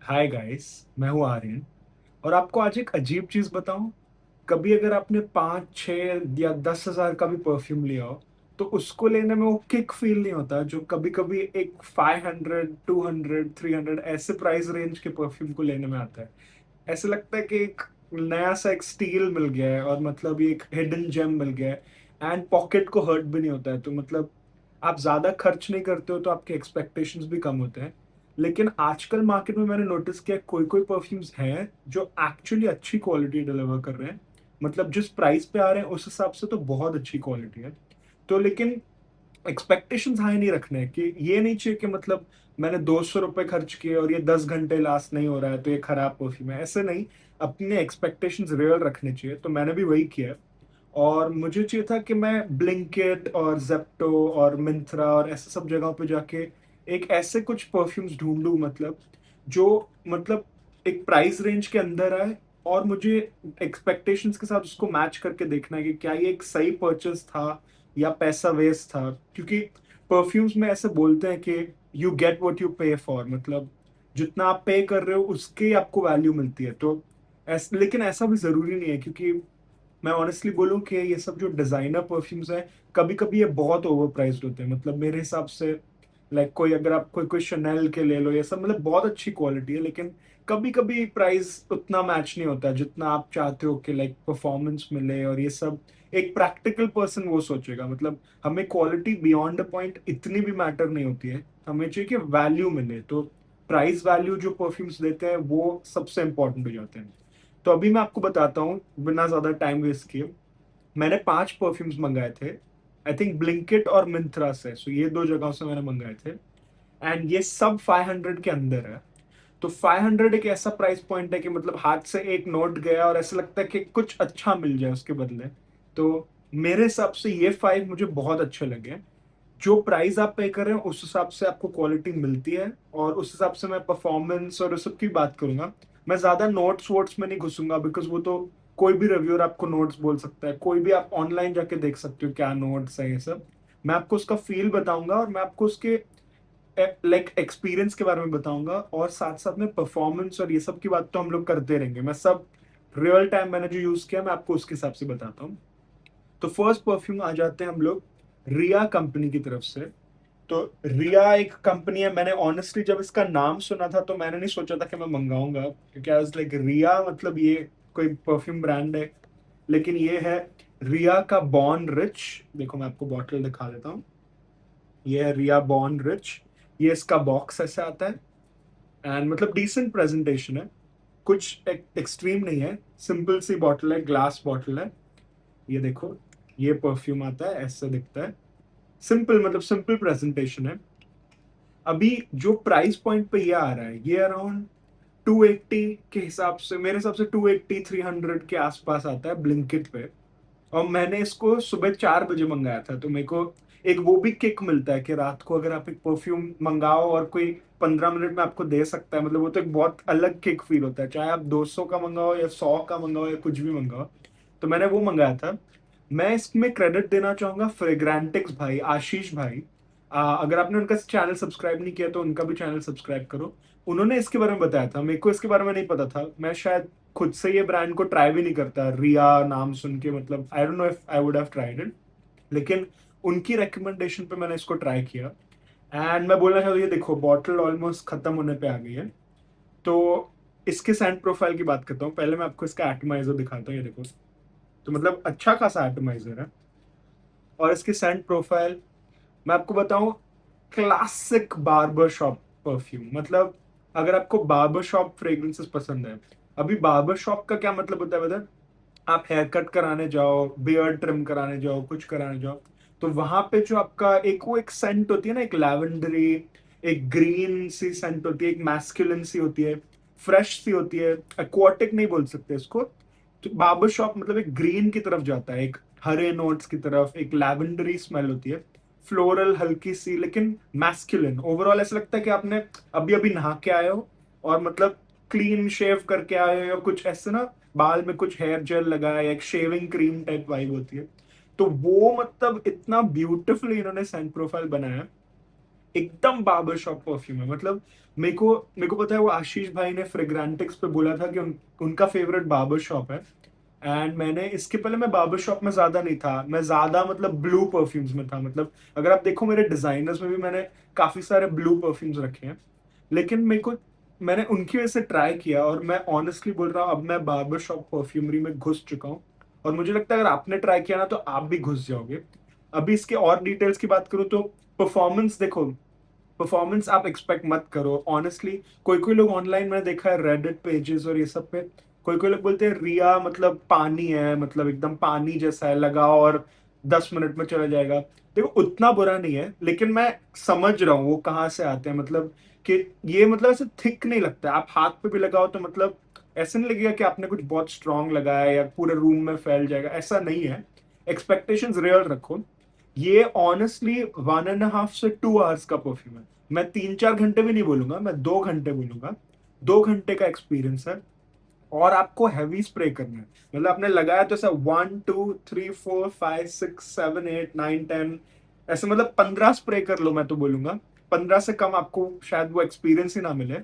Hi guys. मैं हूँ आर्यन। और आपको आज एक अजीब चीज बताऊं। कभी अगर आपने 5, 6 या 10 हज़ार का भी परफ्यूम लिया हो तो उसको लेने में वो किक फील नहीं होता जो कभी कभी एक 500, 200, 300 ऐसे प्राइस रेंज के परफ्यूम को लेने में आता है। ऐसे लगता है कि एक नया सा एक स्टील मिल गया है और मतलब ये एक हिडन जेम मिल गया है। एंड पॉकेट को हर्ट भी नहीं होता है, तो मतलब आप ज्यादा खर्च नहीं करते हो तो आपके एक्सपेक्टेशंस भी कम होते हैं। लेकिन आजकल मार्केट में मैंने नोटिस किया कोई कोई परफ्यूम्स हैं जो एक्चुअली अच्छी क्वालिटी डिलीवर कर रहे हैं। मतलब जिस प्राइस पे आ रहे हैं उस हिसाब से तो बहुत अच्छी क्वालिटी है। तो लेकिन एक्सपेक्टेशंस हाई नहीं रखने हैं कि ये नहीं चाहिए कि मतलब मैंने 200 रुपए खर्च किए और ये 10 घंटे लास्ट नहीं हो रहा है तो ये खराब परफ्यूम है, ऐसे नहीं। अपने एक्सपेक्टेशंस रियल रखने चाहिए, तो मैंने भी वही किया है। और मुझे चाहिए था कि मैं ब्लिंकिट और जेप्टो और मिंत्रा और ऐसे सब जगहों पे जाके एक ऐसे कुछ परफ्यूम्स ढूंढूं, मतलब जो मतलब एक प्राइस रेंज के अंदर आए और मुझे एक्सपेक्टेशंस के साथ उसको मैच करके देखना है कि क्या ये एक सही परचेस था या पैसा वेस्ट था। क्योंकि परफ्यूम्स में ऐसे बोलते हैं कि यू गेट व्हाट यू पे फॉर, मतलब जितना आप पे कर रहे हो उसकी आपको वैल्यू मिलती है। तो लेकिन ऐसा भी जरूरी नहीं है, क्योंकि मैं ऑनेस्टली बोलूं कि ये सब जो डिजाइनर परफ्यूम्स हैं कभी कभी ये बहुत ओवर प्राइस्ड होते हैं। मतलब मेरे हिसाब से लाइक कोई अगर आप कोई कोई शनेल के ले लो, ये सब मतलब बहुत अच्छी क्वालिटी है, लेकिन कभी कभी प्राइस उतना मैच नहीं होता जितना आप चाहते हो कि लाइक परफॉर्मेंस मिले और ये सब। एक प्रैक्टिकल पर्सन वो सोचेगा, मतलब हमें क्वालिटी बियॉन्ड अ पॉइंट इतनी भी मैटर नहीं होती है, हमें चाहिए कि वैल्यू मिले। तो प्राइस वैल्यू जो परफ्यूम्स देते हैं वो सबसे इंपॉर्टेंट हो जाते हैं। तो अभी मैं आपको बताता हूँ बिना ज्यादा टाइम वेस्ट किए। मैंने 5 परफ्यूम्स मंगाए थे, आई थिंक ब्लिंकिट और मिंत्रा से, सो ये दो जगहों से मैंने मंगाए थे। एंड ये सब 500 के अंदर है। तो 500 एक ऐसा प्राइस पॉइंट है कि मतलब हाथ से एक नोट गया और ऐसा लगता है कि कुछ अच्छा मिल जाए उसके बदले। तो मेरे हिसाब से ये 5 मुझे बहुत अच्छे लगे। जो प्राइस आप पे कर रहे हो उस हिसाब से आपको क्वालिटी मिलती है, और उस हिसाब से मैं परफॉर्मेंस और उस सब की बात करूंगा। मैं ज्यादा नोट्स वोट्स में नहीं घुसूंगा, बिकॉज वो तो कोई भी रिव्यूअर आपको नोट्स बोल सकता है, कोई भी आप ऑनलाइन जाके देख सकते हो क्या नोट्स है ये सब। मैं आपको उसका फील बताऊंगा और मैं आपको उसके लाइक एक्सपीरियंस के बारे में बताऊंगा, और साथ साथ में परफॉर्मेंस और ये सब की बात तो हम लोग करते रहेंगे। मैं सब रियल टाइम मैंने जो यूज किया मैं आपको उसके हिसाब से बताता हूँ। तो फर्स्ट परफ्यूम आ जाते हैं हम लोग रिया कंपनी की तरफ से। तो रिया एक कंपनी है। मैंने ऑनेस्टली जब इसका नाम सुना था तो मैंने नहीं सोचा था कि मैं मंगाऊंगा, क्योंकि आई वाज लाइक रिया मतलब ये कोई परफ्यूम ब्रांड है। लेकिन ये है रिया का बॉर्न रिच। देखो मैं आपको बॉटल दिखा देता हूँ। ये है रिया बॉर्न रिच। ये इसका बॉक्स ऐसे आता है। एंड मतलब डिसेंट प्रेजेंटेशन है, कुछ एक्सट्रीम नहीं है। सिंपल सी बॉटल है, ग्लास बॉटल है। ये देखो, ये परफ्यूम आता है ऐसा दिखता है। सिंपल मतलब सिंपल प्रेजेंटेशन है। अभी जो प्राइस पॉइंट पे ये आ रहा है ये अराउंड 280 के हिसाब से, मेरे हिसाब से 280 300 के आसपास आता है ब्लिंकिट पे। और मैंने इसको सुबह 4 बजे मंगाया था, तो मेरे को एक वो भी किक मिलता है कि रात को अगर आप एक परफ्यूम मंगाओ और कोई 15 मिनट में आपको दे सकता है, मतलब वो तो एक बहुत अलग किक फील होता है, चाहे आप 200 का मंगाओ या 100 का मंगाओ या कुछ भी मंगाओ। तो मैंने वो मंगाया था। मैं इसमें क्रेडिट देना चाहूंगा फ्रेग्रेंटिक्स भाई, आशीष भाई। अगर आपने उनका चैनल सब्सक्राइब नहीं किया तो उनका भी चैनल सब्सक्राइब करो। उन्होंने इसके बारे में बताया था, मेरे को इसके बारे में नहीं पता था। मैं शायद खुद से ये ब्रांड को ट्राई भी नहीं करता रिया नाम सुन के, मतलब I don't know if I would have tried it. लेकिन उनकी रिकमेंडेशन पे मैंने इसको ट्राई किया। एंड मैं बोलना चाहता हूँ, ये देखो बॉटल ऑलमोस्ट खत्म होने पे आ गई है। तो इसके सेंट प्रोफाइल की बात करता हूँ। पहले मैं आपको इसका एटमाइजर दिखाता हूँ, ये देखो। तो मतलब अच्छा खासा एटमाइजर है। और इसकी सेंट प्रोफाइल मैं आपको बताऊं, क्लासिक बार्बर शॉप परफ्यूम। मतलब अगर आपको बार्बर शॉप फ्रेग्रेंसेस पसंद है, अभी बार्बर शॉप का क्या मतलब होता है बता। आप हेयर कट कराने जाओ, बियर्ड ट्रिम कराने जाओ, कुछ कराने जाओ, तो वहां पे जो आपका एक वो एक सेंट होती है ना, एक लैवेंडरी, एक ग्रीन सी सेंट होती है, एक मैस्कुलिन सी होती है, फ्रेश सी होती है। एक्वाटिक नहीं बोल सकते इसको। तो बार्बर शॉप मतलब एक ग्रीन की तरफ जाता है, एक हरे नोट्स की तरफ, एक लैवेंडरी स्मेल होती है, फ्लोरल हल्की सी लेकिन मैस्कुलिन। ओवरऑल ऐसा लगता है कि आपने अभी अभी नहा के आए हो और मतलब क्लीन शेव करके आए हो, या कुछ ऐसे ना बाल में कुछ हेयर जेल लगाया या एक शेविंग क्रीम टाइप वाइब होती है। तो वो मतलब इतना ब्यूटीफुली इन्होंने सेंट प्रोफाइल बनाया है। एकदम बार्बर शॉप परफ्यूम है। मतलब मेरे को पता है वो आशीष भाई ने फ्रेग्रेंटिक्स पे बोला था कि उनका फेवरेट बार्बर शॉप है। एंड मैंने इसके पहले मैं बार्बर शॉप में ज्यादा नहीं था, मैं ज्यादा मतलब ब्लू परफ्यूम्स में था। मतलब अगर आप देखो मेरे डिजाइनर्स में भी मैंने काफी सारे ब्लू परफ्यूम्स रखे हैं। लेकिन मैंने उनकी वजह से ट्राई किया, और मैं ऑनेस्टली बोल रहा हूँ अब मैं बार्बर शॉप परफ्यूमरी में घुस चुका हूँ। और मुझे लगता है अगर आपने ट्राई किया ना तो आप भी घुस जाओगे। अभी इसके और डिटेल्स की बात करूँ तो परफॉर्मेंस देखो, परफॉर्मेंस आप एक्सपेक्ट मत करो ऑनेस्टली। कोई कोई लोग ऑनलाइन मैंने देखा है रेडिट पेजेस और ये सब पे, कोई कोई लोग बोलते हैं रिया मतलब पानी है, मतलब एकदम पानी जैसा है, लगाओ और 10 मिनट में चला जाएगा। देखो उतना बुरा नहीं है, लेकिन मैं समझ रहा हूँ वो कहाँ से आते हैं। मतलब कि ये मतलब ऐसे थिक नहीं लगता है, आप हाथ पे भी लगाओ तो मतलब ऐसे नहीं लगेगा कि आपने कुछ बहुत स्ट्रांग लगाया है या पूरे रूम में फैल जाएगा, ऐसा नहीं है। एक्सपेक्टेशंस रियल रखो। ये ऑनेस्टली 1.5 से 2 आवर्स का परफ्यूम है। मैं 3-4 घंटे भी नहीं बोलूंगा, मैं 2 घंटे बोलूंगा। 2 घंटे का एक्सपीरियंस है। और आपको हैवी स्प्रे करना है। मतलब आपने लगाया तो ऐसा 1 2 3 4 5 6 7 8 9 10, ऐसे मतलब 15 स्प्रे कर लो, मैं तो बोलूंगा 15 से कम आपको शायद वो एक्सपीरियंस ही ना मिले।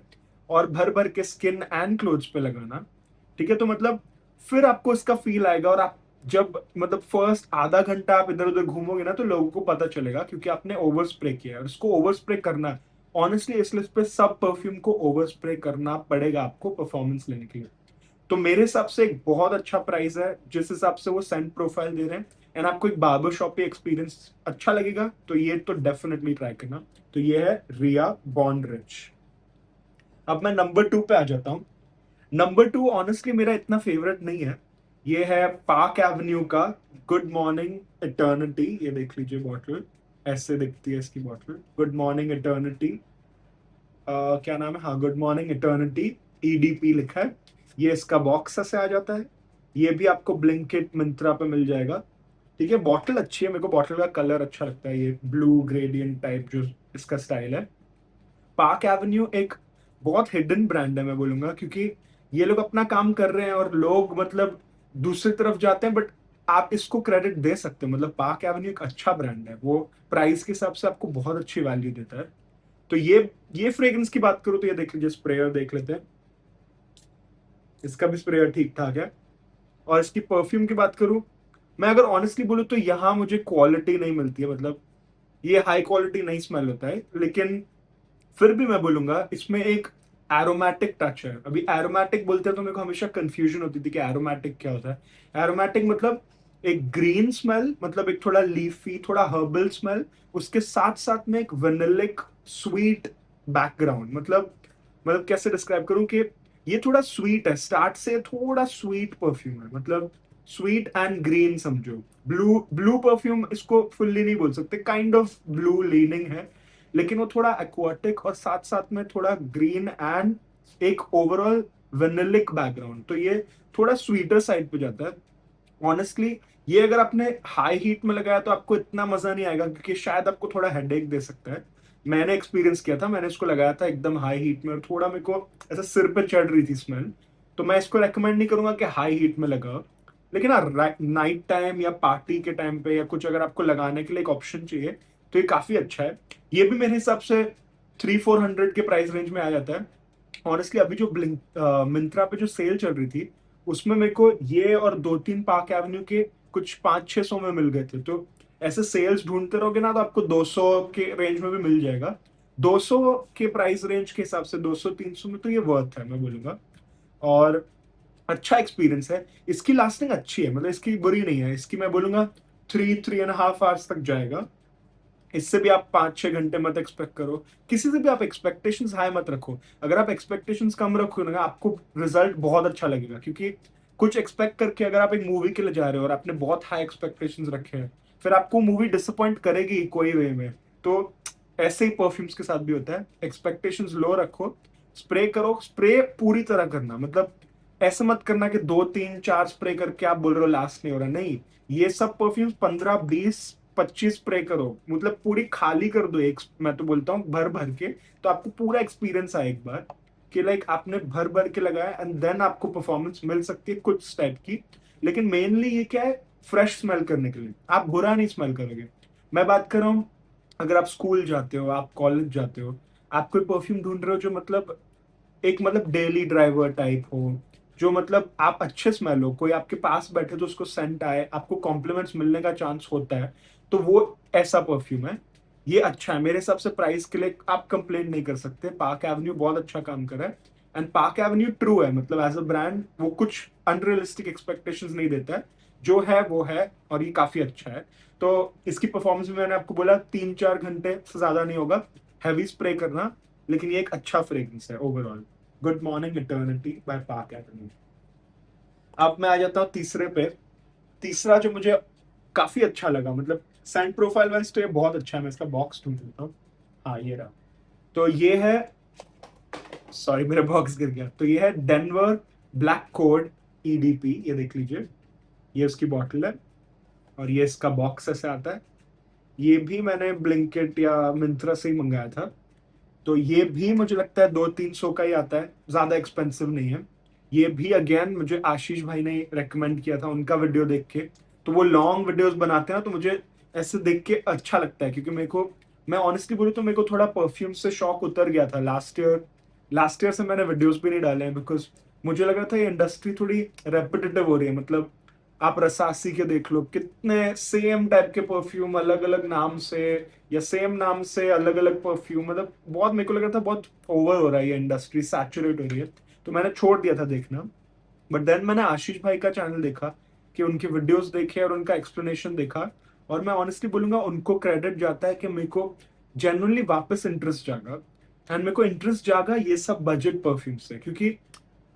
और भर भर के स्किन एंड क्लोथ्स पे लगाना। ठीक है, तो मतलब फिर आपको इसका फील आएगा। और आप जब मतलब फर्स्ट आधा घंटा आप इधर उधर घूमोगे ना तो लोगों को पता चलेगा, क्योंकि आपने ओवर स्प्रे किया है और इसको ओवर स्प्रे करना है। ऑनेस्टली इस लिस्ट पे सब परफ्यूम को ओवर स्प्रे करना पड़ेगा आपको परफॉर्मेंस लेने के लिए। तो मेरे हिसाब से एक बहुत अच्छा प्राइस है जिस हिसाब से वो सेंट प्रोफाइल दे रहे हैं। एंड आपको एक बार्बर शॉप पे एक्सपीरियंस अच्छा लगेगा, तो ये तो डेफिनेटली ट्राई करना। तो ये है रिया बॉन्ड रिच। अब मैं नंबर 2 पे आ जाता हूँ। नंबर 2 ऑनेस्टली मेरा इतना फेवरेट नहीं है। ये है पार्क एवेन्यू का गुड मॉर्निंग इटर्निटी। ये देख लीजिए बॉटल, ऐसे दिखती है इसकी बॉटल, गुड मॉर्निंग इटर्निटी। क्या नाम है, हाँ गुड मॉर्निंग इटर्निटी, ईडीपी लिखा है। ये इसका बॉक्स से आ जाता है। ये भी आपको ब्लिंकिट मिंत्रा पे मिल जाएगा। ठीक है, बॉटल अच्छी है, मेरे को बॉटल का कलर अच्छा लगता है, ये ब्लू ग्रेडियंट टाइप जो इसका स्टाइल है। पार्क एवेन्यू एक बहुत हिडन ब्रांड है मैं बोलूंगा, क्योंकि ये लोग अपना काम कर रहे हैं और लोग मतलब दूसरी तरफ जाते हैं। बट आप इसको क्रेडिट दे सकते हो, मतलब पार्क एवेन्यू एक अच्छा ब्रांड है, वो प्राइस के हिसाब से आपको बहुत अच्छी वैल्यू देता है। तो ये फ्रेग्रेंस की बात करूं तो ये देख लीजिए, स्प्रेयर देख लेते हैं। इसका भी स्प्रेयर ठीक ठाक है। और इसकी परफ्यूम की बात करूं, मैं अगर ऑनेस्टली बोलूं तो यहाँ मुझे क्वालिटी नहीं मिलती है। मतलब ये हाई क्वालिटी नहीं स्मेल होता है, लेकिन फिर भी मैं बोलूंगा इसमें एक एरोमेटिक टच है। अभी एरोमेटिक बोलते हैं तो मेरे को हमेशा कंफ्यूजन होती थी कि एरोमेटिक क्या होता है। एरोमेटिक मतलब एक ग्रीन स्मेल, मतलब एक थोड़ा लीफी थोड़ा हर्बल स्मेल, उसके साथ साथ में एक वेनिलिक स्वीट बैकग्राउंड। मतलब कैसे डिस्क्राइब करूं कि ये थोड़ा स्वीट है, स्टार्ट से थोड़ा स्वीट परफ्यूम है। मतलब स्वीट एंड ग्रीन समझो। ब्लू ब्लू परफ्यूम इसको फुल्ली नहीं बोल सकते, काइंड ऑफ ब्लू लीनिंग है, लेकिन वो थोड़ा एक्वाटिक और साथ साथ में थोड़ा ग्रीन एंड एक ओवरऑल वेनिलिक बैकग्राउंड। तो ये थोड़ा स्वीटर साइड पे जाता है। ऑनेस्टली ये अगर आपने हाई हीट में लगाया तो आपको इतना मजा नहीं आएगा, क्योंकि शायद आपको थोड़ा हेडेक दे सकता है। मैंने एक्सपीरियंस किया था, मैंने इसको लगाया था एकदम हाई हीट में और थोड़ा मेरे को ऐसा सिर पे चढ़ रही थी स्मेल। तो मैं इसको रेकमेंड नहीं करूंगा कि हाई हीट में लगाओ। लेकिन हाँ नाइट टाइम या पार्टी के टाइम पे या कुछ अगर आपको लगाने के लिए एक ऑप्शन चाहिए तो ये काफी अच्छा है। ये भी मेरे हिसाब से 300-400 के प्राइस रेंज में आ जाता है। ऑनेस्टली अभी जो मिंत्रा पे जो सेल चल रही थी उसमें मेरे को ये और 2-3 पार्क एवेन्यू के कुछ 500-600 में मिल गए थे। तो ऐसे सेल्स ढूंढते रहोगे ना तो आपको 200 के रेंज में भी मिल जाएगा। 200 के प्राइस रेंज के हिसाब से 200-300 में तो ये वर्थ है मैं बोलूंगा। और अच्छा एक्सपीरियंस है, इसकी लास्टिंग अच्छी है, मतलब इसकी बुरी नहीं है। इसकी मैं बोलूंगा 3-3.5 आवर्स तक जाएगा। इससे भी आप 5-6 घंटे मत एक्सपेक्ट करो। किसी से भी आप एक्सपेक्टेशंस हाई मत रखो। अगर आप एक्सपेक्टेशंस कम रखो ना आपको रिजल्ट बहुत अच्छा लगेगा, क्योंकि कुछ एक्सपेक्ट करके अगर आप एक मूवी के लिए जा रहे हो और आपने बहुत हाई एक्सपेक्टेशंस रखे हैं, फिर आपको मूवी डिसअपॉइंट करेगी कोई वे में। तो ऐसे ही परफ्यूम्स के साथ भी होता है, एक्सपेक्टेशंस लो रखो, स्प्रे करो, स्प्रे पूरी तरह करना। मतलब ऐसे मत करना कि 2-3-4 स्प्रे करके आप बोल रहे हो लास्ट नहीं हो रहा, नहीं। ये सब परफ्यूम्स 15-20-25 स्प्रे करो, मतलब पूरी खाली कर दो एक, मैं तो बोलता हूँ भर भर के। तो आपको पूरा एक्सपीरियंस आए एक बार कि लाइक आपने भर भर के लगाया, एंड देन आपको परफॉर्मेंस मिल सकती है कुछ टाइप की। लेकिन मेनली ये क्या है, फ्रेश स्मेल करने के लिए आप बुरा नहीं स्मेल करोगे। मैं बात कर रहा हूँ अगर आप स्कूल जाते हो, आप कॉलेज जाते हो, आप कोई परफ्यूम ढूंढ रहे हो जो मतलब एक मतलब डेली ड्राइवर टाइप हो, जो मतलब आप अच्छे स्मेल हो, कोई आपके पास बैठे तो उसको सेंट आए, आपको कॉम्प्लीमेंट्स मिलने का चांस होता है, तो वो ऐसा परफ्यूम है। ये अच्छा है मेरे हिसाब से, प्राइस के लिए आप कंप्लेंट नहीं कर सकते। पार्क एवेन्यू बहुत अच्छा काम कर रहा है, एंड पार्क एवेन्यू ट्रू है, मतलब एज अ ब्रांड वो कुछ अनरियलिस्टिक एक्सपेक्टेशंस नहीं देता है, जो है वो है, और ये काफी अच्छा है। तो इसकी परफॉर्मेंस में मैंने आपको बोला 3-4 घंटे से ज्यादा नहीं होगा हैवी स्प्रे करना, लेकिन ये एक अच्छा फ्रेग्रेंस है overall. Good morning Eternity by Park Avenue. अब मैं आ जाता हूँ तीसरे पे। तीसरा जो मुझे काफी अच्छा लगा, मतलब सेंट प्रोफाइल वाइज तो ये बहुत अच्छा है, मैं इसका बॉक्स ढूंढ लेता हूँ। हाँ ये रहा। तो ये है, सॉरी मेरा बॉक्स गिर गया। तो ये है डेनवर ब्लैक कोड ईडीपी, ये देख लीजिए, ये उसकी बॉटल है, और ये इसका बॉक्स ऐसे आता है। ये भी मैंने ब्लिंकिट या मिंत्रा से ही मंगाया था। तो ये भी मुझे लगता है 200-300 का ही आता है, ज्यादा एक्सपेंसिव नहीं है। ये भी अगेन मुझे आशीष भाई ने रेकमेंड किया था, उनका वीडियो देख के। तो वो लॉन्ग वीडियोस बनाते हैं ना, तो मुझे ऐसे देख के अच्छा लगता है, क्योंकि मेरे को, मैं ऑनेस्टली बोलूँ तो मेरे को थोड़ा परफ्यूम से शौक उतर गया था लास्ट ईयर। लास्ट ईयर से मैंने वीडियोस भी नहीं डाले हैं, बिकॉज मुझे लगा था ये इंडस्ट्री थोड़ी रेपिटेटिव हो रही है। मतलब आप रसासी के देख लो, कितने सेम टाइप के परफ्यूम अलग अलग नाम से, या सेम नाम से अलग अलग परफ्यूम, मतलब बहुत मेरे को लग रहा था बहुत ओवर हो रहा है, ये इंडस्ट्री सैचुरेट हो रही है। तो मैंने छोड़ दिया था देखना। बट देन मैंने आशीष भाई का चैनल देखा, कि उनके वीडियोस देखे और उनका एक्सप्लेनेशन देखा, और मैं ऑनेस्टली बोलूंगा उनको क्रेडिट जाता है कि मेरे को जेन्युइनली वापस इंटरेस्ट जागा। एंड मेरे को इंटरेस्ट जागा ये सब बजट परफ्यूम से, क्योंकि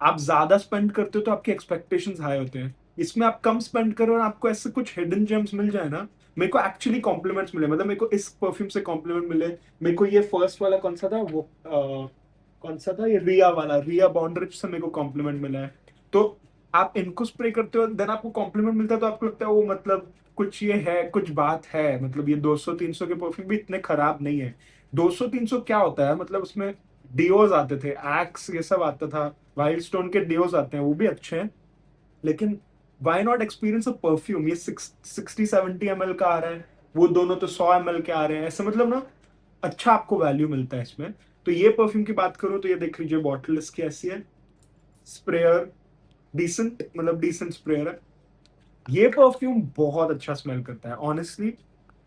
आप ज्यादा स्पेंड करते हो तो आपके एक्सपेक्टेशंस हाई होते हैं। इसमें आप कम स्पेंड करो और आपको ऐसे कुछ हिडन जेम्स मिल जाए ना। मेरे को एक्चुअली कॉम्प्लीमेंट्स मिले, मतलब मेरे को इस परफ्यूम से कॉम्प्लीमेंट मिले। मेरे को ये फर्स्ट वाला कौन सा था वो, कौन सा था, ये रिया वाला, रिया बॉन्डरिच से मेरे को कॉम्प्लीमेंट मिला है। तो आप इनको स्प्रे करते हो, देन आपको कॉम्प्लीमेंट मिलता है, तो आपको लगता है वो मतलब कुछ ये है, कुछ बात है, मतलब ये 200-300 के परफ्यूम भी इतने खराब नहीं है। 200-300 क्या होता है, मतलब उसमें डिओज आते थे, एक्स ये सब आता था, वाइल्ड स्टोन के डिओज आते हैं, वो भी अच्छे हैं। लेकिन why not experience a perfume, ये 60-70 ml का आ रहा है, वो दोनों तो 100 ml के आ रहे हैं, ऐसे मतलब ना अच्छा आपको वैल्यू मिलता है इसमें। तो ये परफ्यूम की बात करूं तो ये देख लीजिए, बॉटल इसकी ऐसी है, स्प्रेयर डिसेंट, मतलब डिसेंट स्प्रेयर है। ये परफ्यूम बहुत अच्छा स्मेल करता है ऑनेस्टली।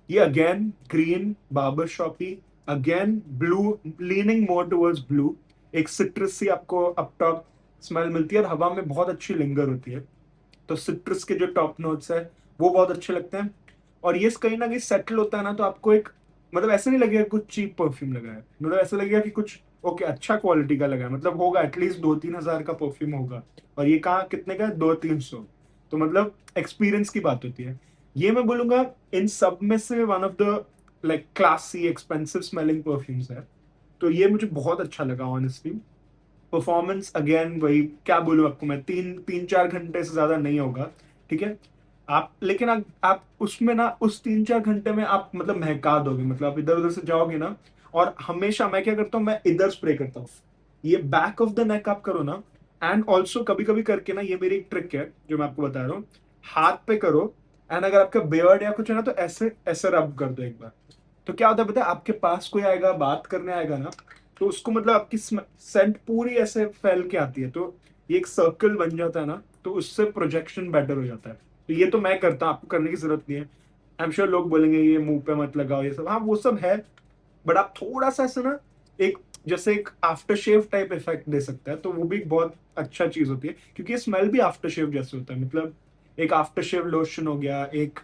ये again green barber shoppe, again blue, leaning more towards blue, एक सिट्रस सी आपको अप टॉप स्मेल मिलती है, और हवा में बहुत अच्छी लिंगर होती है। तो सिट्रस के जो टॉप नोट्स है वो बहुत अच्छे लगते हैं। और ये कहीं ना कहीं सेटल होता है ना, तो आपको एक, मतलब ऐसे नहीं लगेगा कुछ चीप परफ्यूम लगा है, मतलब ऐसा लगेगा कि कुछ ओके अच्छा क्वालिटी का लगा है, मतलब होगा एटलीस्ट 2-3 हजार का परफ्यूम होगा। और ये कहाँ कितने का है, 200-300। तो मतलब एक्सपीरियंस की बात होती है। ये मैं बोलूंगा इन सब में से one of the like classy expensive smelling perfumes है। तो ये मुझे बहुत अच्छा लगा ऑनेस्टली। परफॉर्मेंस अगेन वही, क्या बोलूं आपको मैं, 3-4 घंटे से ज्यादा नहीं होगा, ठीक है। आप लेकिन आप उसमें ना, उस 3-4 घंटे में आप मतलब महका दोगे, मतलब आप इधर उधर से जाओगे ना। और हमेशा मैं क्या करता हूँ, मैं इधर स्प्रे करता हूँ, ये बैक ऑफ द नेक आप करो ना। एंड ऑल्सो कभी कभी करके ना, ये मेरी एक ट्रिक है जो मैं आपको बता रहा हूँ, हाथ पे करो। एंड अगर आपका बियर्ड या कुछ है ना, तो ऐसे ऐसे रब कर दो एक बार। तो क्या होता है पता है, आपके पास कोई आएगा, बात करने आएगा ना, तो उसको मतलब आपकी सेंट पूरी ऐसे फैल के आती है, तो ये एक सर्कल बन जाता है ना, तो उससे प्रोजेक्शन बेटर हो जाता है। तो ये तो मैं करता हूँ, आपको करने की जरूरत नहीं है। आई एम श्योर लोग बोलेंगे ये मुंह पे मत लगाओ ये सब, हाँ वो सब है। बट आप थोड़ा सा ऐसे ना, एक जैसे एक आफ्टर शेव टाइप इफेक्ट दे सकता है, तो वो भी एक बहुत अच्छा चीज होती है, क्योंकि ये स्मेल भी आफ्टर शेव जैसे होता है। मतलब एक आफ्टर शेव लोशन हो गया, एक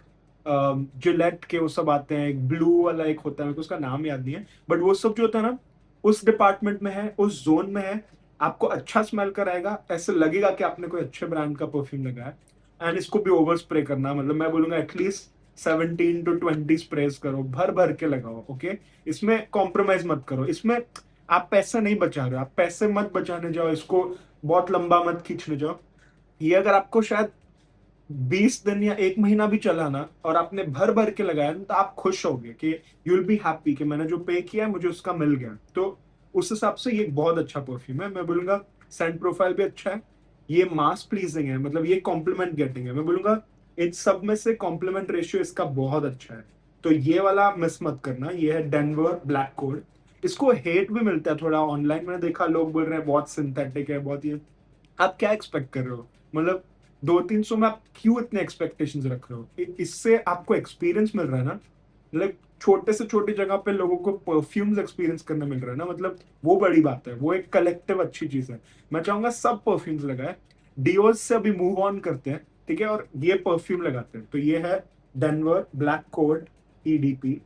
जिलेट के वो सब आते हैं, एक ब्लू वाला एक होता है, मेरे को उसका नाम याद नहीं है, बट वो सब जो होता है ना, उस डिपार्टमेंट में है, उस जोन में है। आपको अच्छा स्मेल कराएगा, ऐसे लगेगा कि आपने कोई अच्छे ब्रांड का परफ्यूम लगाया। एंड इसको भी ओवर स्प्रे करना, मतलब मैं बोलूंगा एटलीस्ट 17 to 20 स्प्रेज करो, भर भर के लगाओ, ओके। इसमें कॉम्प्रोमाइज मत करो, इसमें आप पैसा नहीं बचा रहे हो, आप पैसे मत बचाने जाओ, इसको बहुत लंबा मत खींचने जाओ। ये अगर आपको शायद 20 दिन या 1 महीना भी चला ना, और आपने भर भर के लगाया ना, तो आप खुश होगे कि यू विल बी हैप्पी कि मैंने जो पे किया है मुझे उसका मिल गया। तो उस हिसाब से ये एक बहुत अच्छा परफ्यूम है, मैं बोलूंगा। सेंट प्रोफाइल भी अच्छा है, ये मास प्लीजिंग है, मतलब ये कॉम्प्लीमेंट गेटिंग है, मैं बोलूंगा इन सब में से कॉम्प्लीमेंट रेशियो इसका बहुत अच्छा है। तो ये वाला मिस मत करना। ये है डेनवर ब्लैक कोड। इसको हेट भी मिलता है थोड़ा ऑनलाइन, मैंने देखा लोग बोल रहे हैं बहुत सिंथेटिक है, बहुत ये। आप क्या एक्सपेक्ट कर रहे हो? मतलब 200-300 में आप क्यों इतने एक्सपेक्टेशंस रख रहे हो? इससे आपको एक्सपीरियंस मिल रहा है ना, मतलब छोटे से छोटी जगह पे लोगों को परफ्यूम्स एक्सपीरियंस करने मिल रहा है ना, मतलब वो बड़ी बात है, वो एक कलेक्टिव अच्छी चीज है। मैं चाहूंगा सब परफ्यूम्स लगाए। डिओज से अभी मूव ऑन करते हैं, ठीक है, और ये परफ्यूम लगाते हैं। तो ये है डेनवर ब्लैक कोड ईडीपी,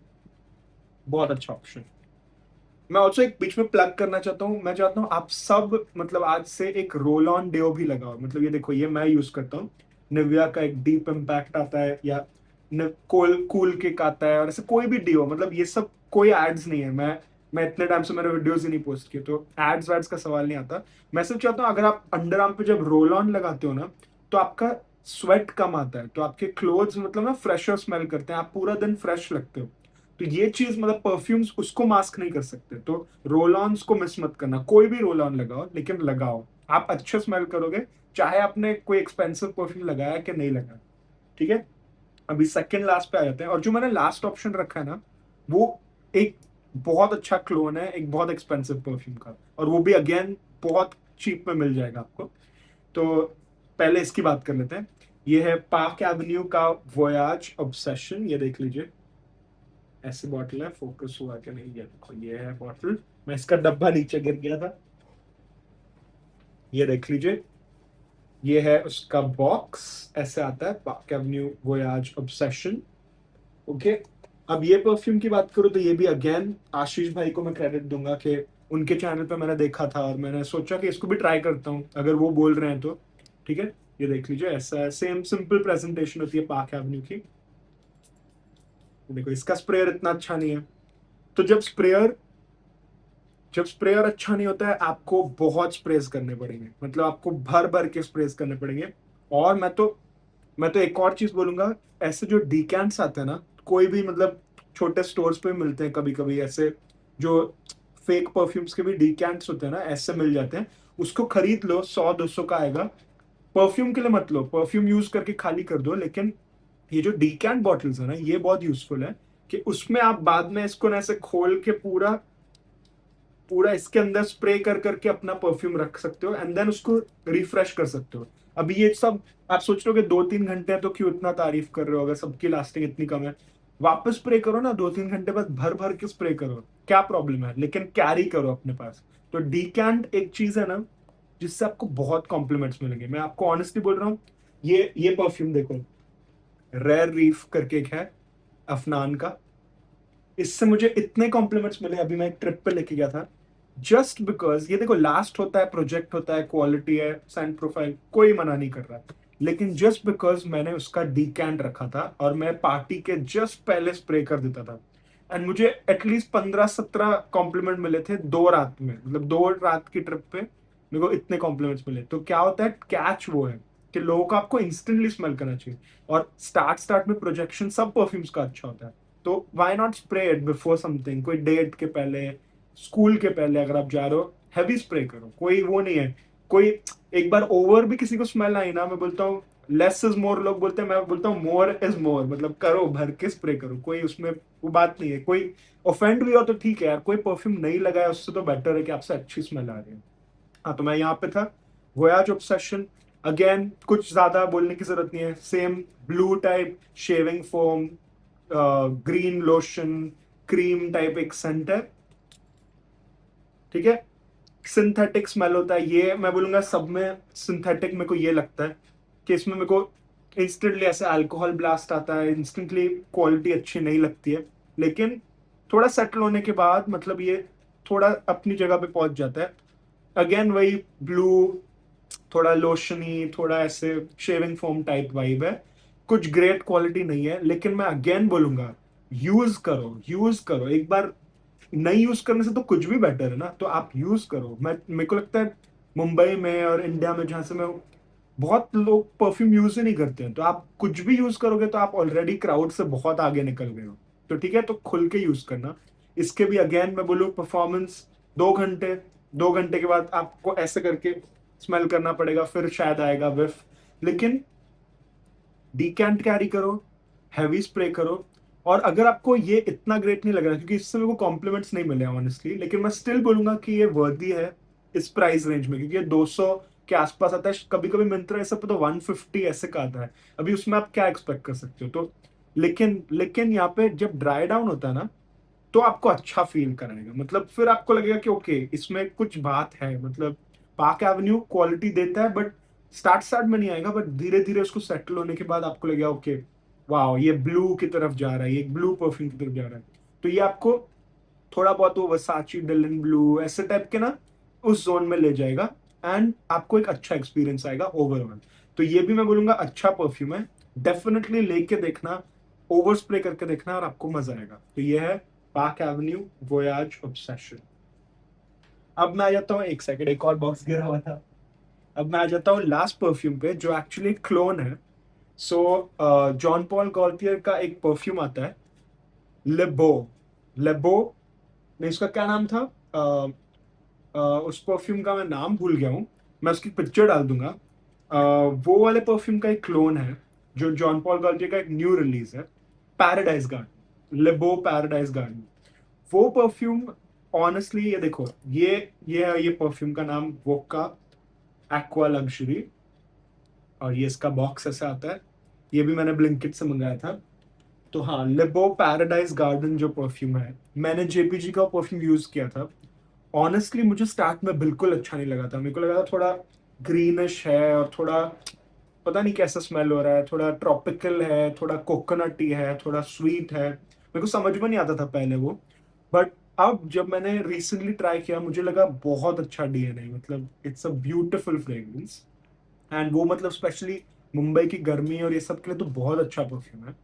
बहुत अच्छा ऑप्शन। मैं ऑल्सो एक बीच में प्लग करना चाहता हूँ, मैं चाहता हूँ आप सब मतलब आज से एक रोल ऑन डेओ भी लगाओ। मतलब ये देखो, ये मैं यूज करता हूँ, निविया का एक डीप इम्पैक्ट आता है, या कोल कूल किक आता है, और ऐसे कोई भी डिओ, मतलब ये सब कोई एड्स नहीं है। मैं इतने टाइम से मेरे वीडियोस ही नहीं पोस्ट किए, तो एड्स वैड्स का सवाल नहीं आता। मैं सिर्फ चाहता हूँ अगर आप अंडर आर्म पे जब रोल ऑन लगाते हो ना, तो आपका स्वेट कम आता है, तो आपके क्लोथ्स मतलब ना फ्रेशर स्मेल करते हैं, आप पूरा दिन फ्रेश लगते हो। तो ये चीज मतलब परफ्यूम्स उसको मास्क नहीं कर सकते। तो रोल ऑन्स को मिस मत करना, कोई भी रोल ऑन लगाओ, लेकिन लगाओ, आप अच्छे स्मेल करोगे, चाहे आपने कोई एक्सपेंसिव परफ्यूम लगाया कि नहीं लगाया। ठीक है, अभी सेकंड लास्ट पे आ जाते हैं, और जो मैंने लास्ट ऑप्शन रखा है ना, वो एक बहुत अच्छा क्लोन है एक बहुत एक्सपेंसिव परफ्यूम का, और वो भी अगेन बहुत चीप में मिल जाएगा आपको। तो पहले इसकी बात कर लेते हैं। ये है पार्क एवेन्यू का वोयाज ऑब्सेशन, ये देख लीजिए, ऐसी बॉटल है, फोकस हुआ कि नहीं, ये देखो ये है बॉटल। मैं इसका डब्बा नीचे गिर गया था, ये देख लीजिए, ये है उसका बॉक्स, ऐसे आता है park Avenue voyage obsession. Okay, अब ये परफ्यूम की बात करूँ तो ये भी अगेन आशीष भाई को मैं क्रेडिट दूंगा कि उनके चैनल पे मैंने देखा था, और मैंने सोचा कि इसको भी ट्राई करता हूँ अगर वो बोल रहे हैं तो। ठीक है, ये देख लीजिए, ऐसा है, सेम सिंपल प्रेजेंटेशन होती है पार्क एवेन्यू की। देखो इसका स्प्रेयर इतना अच्छा नहीं है। तो जब स्प्रेयर अच्छा नहीं होता है, आपको बहुत स्प्रेज करने पड़ेंगे, मतलब आपको भर भर के स्प्रेज करने पड़ेंगे। और मैं तो एक और चीज बोलूंगा, ऐसे जो डीकैंट्स आते हैं ना, कोई भी मतलब छोटे स्टोर्स पे मिलते हैं कभी कभी, ऐसे जो फेक परफ्यूम्स के भी डीकैंट्स होते हैं ना, ऐसे मिल जाते हैं, उसको खरीद लो, 100-200 का आएगा। परफ्यूम के लिए मत लो, परफ्यूम यूज करके खाली कर दो, लेकिन ये जो डीकैंट बॉटल्स है ना, ये बहुत यूजफुल है, कि उसमें आप बाद में इसको ना ऐसे खोल के पूरा पूरा इसके अंदर स्प्रे कर करके अपना परफ्यूम रख सकते हो, एंड देन उसको रिफ्रेश कर सकते हो। अभी ये सब आप सोच रहे हो कि 2-3 घंटे हैं तो क्यों इतना तारीफ कर रहे हो, अगर सबकी लास्टिंग इतनी कम है। वापस स्प्रे करो ना, 2-3 घंटे बाद भर भर के स्प्रे करो, क्या प्रॉब्लम है, लेकिन कैरी करो अपने पास। तो डीकैंट एक चीज है ना, जिससे आपको बहुत कॉम्प्लीमेंट्स मिलेंगे, मैं आपको ऑनेस्टली बोल रहा हूँ। ये परफ्यूम देखो, रेयर रीफ करके एक है अफनान का, इससे मुझे इतने कॉम्प्लीमेंट्स मिले, अभी मैं एक ट्रिप पे लेके गया था, जस्ट बिकॉज ये देखो लास्ट होता है, प्रोजेक्ट होता है, क्वालिटी है, सेंट प्रोफाइल, कोई मना नहीं कर रहा, लेकिन जस्ट बिकॉज मैंने उसका डीकैंट रखा था और मैं पार्टी के जस्ट पहले स्प्रे कर देता था, एंड मुझे एटलीस्ट 15-17 कॉम्प्लीमेंट मिले थे 2 रात में, मतलब 2 रात की ट्रिप पे मेरे को इतने कॉम्प्लीमेंट्स मिले। तो क्या होता है, कैच वो है कि लोगों को आपको इंस्टेंटली स्मेल करना चाहिए, और स्टार्ट स्टार्ट में प्रोजेक्शन सब परफ्यूम्स का अच्छा होता है। तो why not spray it before something, कोई डेट के पहले, स्कूल के पहले अगर आप जा रहे हो, हैवी स्प्रे करो, कोई वो नहीं है। कोई एक बार ओवर भी किसी को स्मेल आई ना, मैं बोलता हूँ लेस इज मोर, लोग बोलते हैं, मैं बोलता हूँ मोर इज मोर, मतलब करो, भर के स्प्रे करो, कोई उसमें वो बात नहीं है। कोई ऑफेंड भी हो तो ठीक है यार, कोई परफ्यूम नहीं लगाया उससे तो बेटर है कि आपसे अच्छी स्मेल आ रही है। हाँ, तो मैं यहाँ पे था, वोयाज ऑब्सेशन। अगेन कुछ ज्यादा बोलने की जरूरत नहीं है, same blue type shaving foam, green lotion, cream type एक सेंट है। ठीक है, सिंथेटिक स्मेल होता है, ये मैं बोलूंगा सब में सिंथेटिक, मेरे को ये लगता है कि इसमें मेरे को इंस्टेंटली ऐसे अल्कोहल ब्लास्ट आता है, इंस्टेंटली क्वालिटी अच्छी नहीं लगती है, लेकिन थोड़ा सेटल होने के बाद मतलब ये थोड़ा अपनी जगह पे पहुंच जाता है। अगेन वही ब्लू, थोड़ा लोशनी, थोड़ा ऐसे शेविंग फोम टाइप वाइब है, कुछ ग्रेट क्वालिटी नहीं है, लेकिन मैं अगेन बोलूंगा यूज करो एक बार, नहीं यूज करने से तो कुछ भी बेटर है ना, तो आप यूज करो। मैं मेरे को लगता है मुंबई में और इंडिया में जहां से मैं हूँ, बहुत लोग परफ्यूम यूज ही नहीं करते हैं, तो आप कुछ भी यूज करोगे तो आप ऑलरेडी क्राउड से बहुत आगे निकल गए हो। तो ठीक है, तो खुल के यूज करना। इसके भी अगेन मैं बोलूँ परफॉर्मेंस, 2 घंटे, 2 घंटे के बाद आपको ऐसे करके स्मेल करना पड़ेगा, फिर शायद आएगा विफ, लेकिन डिकेंट कैरी करो, हैवी स्प्रे करो, और अगर आपको ये इतना ग्रेट नहीं लग रहा, क्योंकि इससे मेरे को कॉम्प्लीमेंट्स नहीं मिले ऑनेस्टली, लेकिन मैं स्टिल बोलूंगा कि ये वर्दी है इस प्राइस रेंज में, क्योंकि ये 200 के आसपास आता है। कभी कभी मिंत्रा ऐसा तो 150 ऐसे का आता है। अभी उसमें आप क्या एक्सपेक्ट कर सकते हो? तो लेकिन लेकिन यहाँ पे जब ड्राई डाउन होता है ना, तो आपको अच्छा फील कराएगा। मतलब फिर आपको लगेगा कि ओके, इसमें कुछ बात है। मतलब पार्क एवेन्यू क्वालिटी देता है, बट स्टार्ट स्टार्ट में नहीं आएगा, बट धीरे धीरे उसको सेटल होने के बाद आपको लगेगा ओके, वाह, ये ब्लू की तरफ जा रहा है, ये ब्लू परफ्यूम की तरफ जा रहा है। तो ये आपको थोड़ा बहुत वो वसाची डिलन ब्लू ऐसे टाइप के ना उस जोन में ले जाएगा, एंड आपको एक अच्छा एक्सपीरियंस आएगा ओवरऑल। तो ये भी मैं बोलूंगा अच्छा परफ्यूम है। डेफिनेटली लेके देखना, ओवर स्प्रे करके देखना, और आपको मजा आएगा। तो ये है पार्क एवेन्यू वोयाज ऑब्सेशन। अब मैं आ जाता हूँ, एक सेकंड, एक और बॉक्स गिरा हुआ था। अब मैं आ जाता हूँ लास्ट परफ्यूम पे, जो एक्चुअली क्लोन है। सो जॉन पॉल गॉल्टियर का एक परफ्यूम आता है, लेबो। लेबो नहीं, उसका क्या नाम था? उस परफ्यूम का मैं नाम भूल गया हूँ। मैं उसकी पिक्चर डाल दूंगा। वो वाले परफ्यूम का एक क्लोन है, जो जॉन पॉल गॉल्टियर का एक न्यू रिलीज है, पैराडाइज गार्डन, लेबो पैराडाइज गार्डन। वो परफ्यूम, ऑनेस्टली, ये देखो, ये परफ्यूम का नाम वोक्का एक्वा लग्जरी, और ये इसका बॉक्स ऐसा आता है। ये भी मैंने ब्लिंकिट से मंगाया था। तो हाँ, लिबो पैराडाइज गार्डन जो परफ्यूम है, मैंने जेपीजी का परफ्यूम यूज किया था। ऑनेस्टली मुझे स्टार्ट में बिल्कुल अच्छा नहीं लगा था। मेरे को लगा था थोड़ा ग्रीनिश है, और थोड़ा पता नहीं कैसा स्मेल हो रहा है, थोड़ा ट्रॉपिकल है, थोड़ा कोकोनटी है, थोड़ा स्वीट है। मेरे को समझ में नहीं आता था पहले वो। बट अब जब मैंने रिसेंटली ट्राई किया, मुझे लगा बहुत अच्छा डीएनए, मतलब it's a beautiful fragrance. And वो मतलब स्पेशली मुंबई की गर्मी और ये सब के लिए तो बहुत अच्छा परफ्यूम है।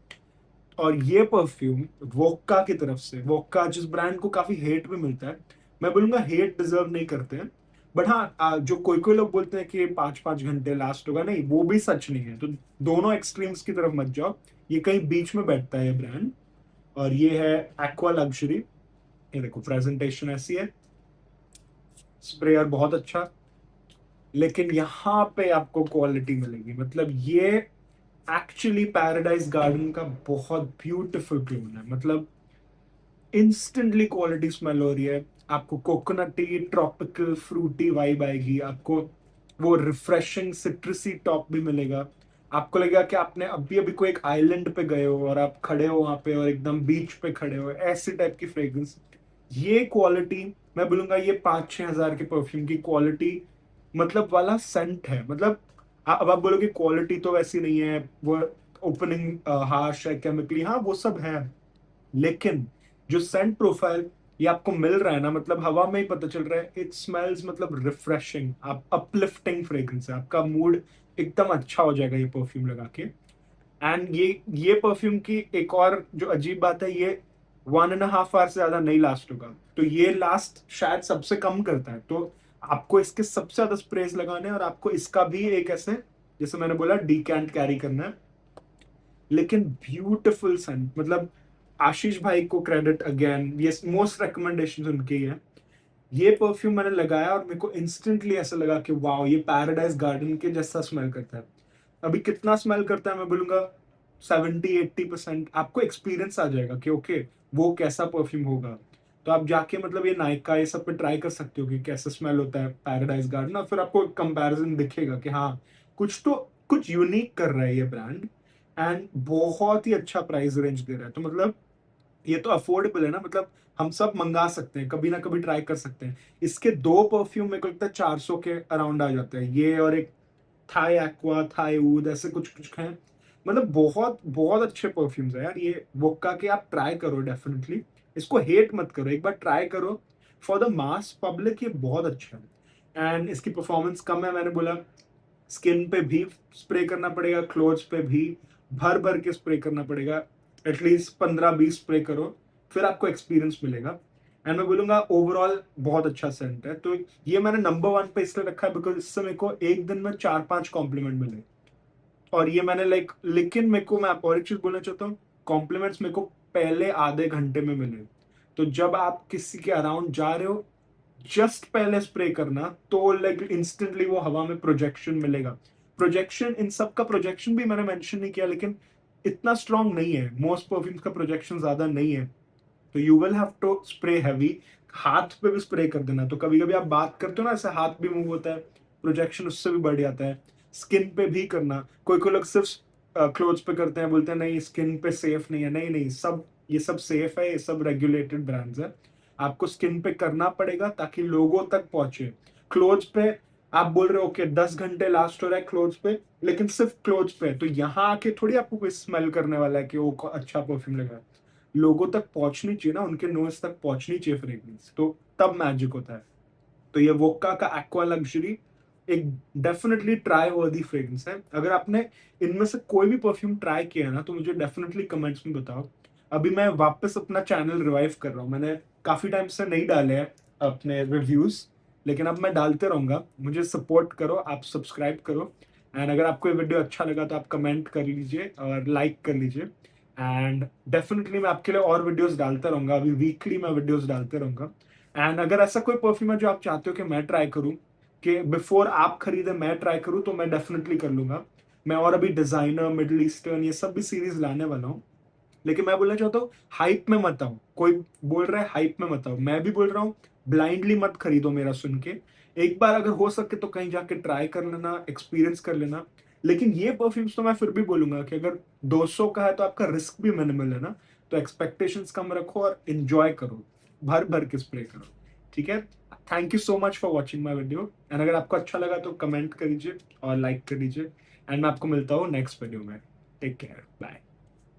और ये परफ्यूम वोक्का की तरफ से, वोक्का जिस ब्रांड को काफी हेट भी मिलता है, मैं बोलूंगा हेट डिजर्व नहीं करते हैं। बट हाँ, जो कोई कोई लोग बोलते हैं कि 5-5 घंटे लास्ट होगा, नहीं, वो भी सच नहीं है। तो दोनों एक्सट्रीम्स की तरफ मत जाओ। ये कहीं बीच में बैठता है ये ब्रांड। और ये है एक्वा लग्जरी। ये देखो, प्रेजेंटेशन ऐसी है, स्प्रेयर बहुत अच्छा, लेकिन यहाँ पे आपको क्वालिटी मिलेगी। मतलब ये एक्चुअली पैराडाइज गार्डन का बहुत ब्यूटीफुल क्लोन है। मतलब इंस्टेंटली क्वालिटी स्मेल हो रही है। आपको कोकोनटी, ट्रॉपिकल, फ्रूटी वाइब आएगी। आपको वो रिफ्रेशिंग सिट्रसी टॉप भी मिलेगा। आपको लगेगा कि आपने अभी अभी कोई एक आइलैंड पे गए हो, और आप खड़े हो वहां पे, और एकदम बीच पे खड़े हो, ऐसे टाइप की फ्रेग्रेंस। ये क्वालिटी, मैं बोलूंगा ये 5-6 हजार के परफ्यूम की क्वालिटी मतलब वाला सेंट है। मतलब अब आप बोलोगे क्वालिटी तो वैसी नहीं है, वो ओपनिंग हार्श है केमिकली, हाँ वो सब है, लेकिन जो सेंट प्रोफाइल ये आपको मिल रहा है ना, मतलब हवा में ही पता चल रहा है, इट स्मेल्स मतलब रिफ्रेशिंग, आप अपलिफ्टिंग फ्रेग्रेंस है। आपका मूड एकदम अच्छा हो जाएगा ये परफ्यूम लगा के। एंड ये परफ्यूम की एक और जो अजीब बात है, ये 1.5 आवर से ज्यादा नहीं लास्ट होगा। तो ये लास्ट शायद सबसे कम करता है। तो आपको इसके सबसे ज्यादा स्प्रेज लगाने हैं, और आपको इसका भी एक ऐसे, जैसे मैंने बोला, डीकैंट कैरी करना है। लेकिन ब्यूटीफुल सन, मतलब आशीष भाई को क्रेडिट अगेन, ये मोस्ट रिकमेंडेशन उनके ही है। ये परफ्यूम मैंने लगाया, और मेरे को इंस्टेंटली ऐसा लगा कि वाह, ये पैराडाइज गार्डन के जैसा स्मेल करता है। अभी कितना स्मेल करता है मैं बोलूंगा 70-80% आपको एक्सपीरियंस आ जाएगा कि ओके, वो कैसा परफ्यूम होगा। तो आप जाके मतलब ये नायका ये सब पे ट्राई कर सकते हो कि कैसा स्मेल होता है पैराडाइज गार्डन, और फिर आपको कंपैरिजन दिखेगा कि हाँ, कुछ तो कुछ यूनिक कर रहा है ये ब्रांड। एंड बहुत ही अच्छा प्राइस रेंज दे रहा है। तो मतलब ये तो अफोर्डेबल है ना, मतलब हम सब मंगा सकते हैं, कभी ना कभी ट्राई कर सकते हैं। इसके दो परफ्यूम मेरे को लगता है 400 के अराउंड आ जाते हैं, ये और एक थाई एक्वा, थाई ऊद, ऐसे कुछ कुछ हैं। मतलब बहुत बहुत अच्छे परफ्यूम्स है यार ये वोक्का के। आप ट्राई करो डेफिनेटली, इसको हेट मत करो, एक बार ट्राई करो। फॉर द मास पब्लिक ये बहुत अच्छा है। एंड इसकी परफॉर्मेंस कम है, मैंने बोला। स्किन पे भी स्प्रे करना पड़ेगा, क्लोथ्स पे भी भर भर के स्प्रे करना पड़ेगा। एटलीस्ट 15-20 स्प्रे करो, फिर आपको एक्सपीरियंस मिलेगा। एंड मैं बोलूंगा ओवरऑल बहुत अच्छा सेंट है। तो ये मैंने नंबर 1 पे इसलिए रखा है बिकॉज इससे मेरे को एक दिन में 4-5 कॉम्प्लीमेंट मिले। और ये मैंने लाइक, लेकिन मेरे को, मैं आपको और एक चीज बोलना चाहता हूँ, कॉम्प्लीमेंट्स मेरे को पहले आधे घंटे में मिले। तो जब आप किसी के अराउंड जा रहे हो, जस्ट पहले स्प्रे करना, तो लाइक इंस्टेंटली वो हवा में प्रोजेक्शन मिलेगा। प्रोजेक्शन, इन सब का प्रोजेक्शन भी मैंने मेंशन नहीं किया, लेकिन इतना स्ट्रांग नहीं है, मोस्ट परफ्यूम्स का प्रोजेक्शन ज्यादा नहीं है, तो you will have to spray heavy. हाथ पे भी स्प्रे कर देना, तो कभी कभी आप बात करते हो ना, ऐसे हाथ भी मूव होता है, प्रोजेक्शन उससे भी बढ़ जाता है। स्किन पे भी करना, कोई कोई लोग सिर्फ क्लोथ्स पे करते हैं, बोलते हैं नहीं स्किन पे सेफ नहीं है, नहीं नहीं, सब ये सब सेफ है, ये सब रेगुलेटेड ब्रांड्स है। आपको स्किन पे करना पड़ेगा ताकि लोगों तक पहुंचे। क्लोथ्स पे आप बोल रहे हो ओके 10 घंटे लास्ट हो रहा है क्लोथ्स पे, लेकिन सिर्फ क्लोथ्स पे, तो यहाँ आके थोड़ी आपको कोई स्मेल करने वाला है कि वो अच्छा परफ्यूम लगा है। लोगों तक पहुंचनी चाहिए ना, उनके नोज तक पहुंचनी चाहिए फ्रेग्रेंस, तो तब मैजिक होता है। तो ये वोक्का का एक्वा लग्जरी एक डेफिनेटली ट्राई वर्दी फ्रेग्रेंस है। अगर आपने इनमें से कोई भी परफ्यूम ट्राई किया है ना, तो मुझे डेफिनेटली कमेंट्स में बताओ। अभी मैं वापस अपना चैनल रिवाइव कर रहा हूँ, मैंने काफी टाइम से नहीं डाले हैं अपने रिव्यूज, लेकिन अब मैं डालते रहूंगा। मुझे सपोर्ट करो, आप सब्सक्राइब करो, एंड अगर आपको ये वीडियो अच्छा लगा तो आप कमेंट कर लीजिए और लाइक कर लीजिए। एंड डेफिनेटली मैं आपके लिए और वीडियोस डालता रहूंगा, अभी वीकली मैं वीडियोस डालते रहूंगा। एंड अगर ऐसा कोई परफ्यूम है जो आप चाहते हो कि मैं ट्राई करूं, कि बिफोर आप खरीदे मैं ट्राई करूं, तो मैं डेफिनेटली कर लूंगा। मैं और अभी डिजाइनर, मिडिल ईस्टर्न, ये सब भी सीरीज लाने वाला हूँ। लेकिन मैं बोलना चाहता हूँ हाइप में मत आओ। कोई बोल रहा है हाइप में मत आओ, मैं भी बोल रहा हूँ ब्लाइंडली मत खरीदो मेरा सुन के। एक बार अगर हो सके तो कहीं जाके ट्राई कर लेना, एक्सपीरियंस कर लेना। लेकिन ये परफ्यूम्स तो मैं फिर भी बोलूंगा कि अगर 200 का है तो आपका रिस्क भी मिनिमल है ना, तो एक्सपेक्टेशंस कम रखो और एंजॉय करो, भर भर के स्प्रे करो। ठीक है, thank you so much for watching my video, and अगर आपको अच्छा लगा तो कमेंट कर दीजिए और लाइक कर दीजिए। एंड मैं आपको मिलता हूँ नेक्स्ट वीडियो में। Take care, bye.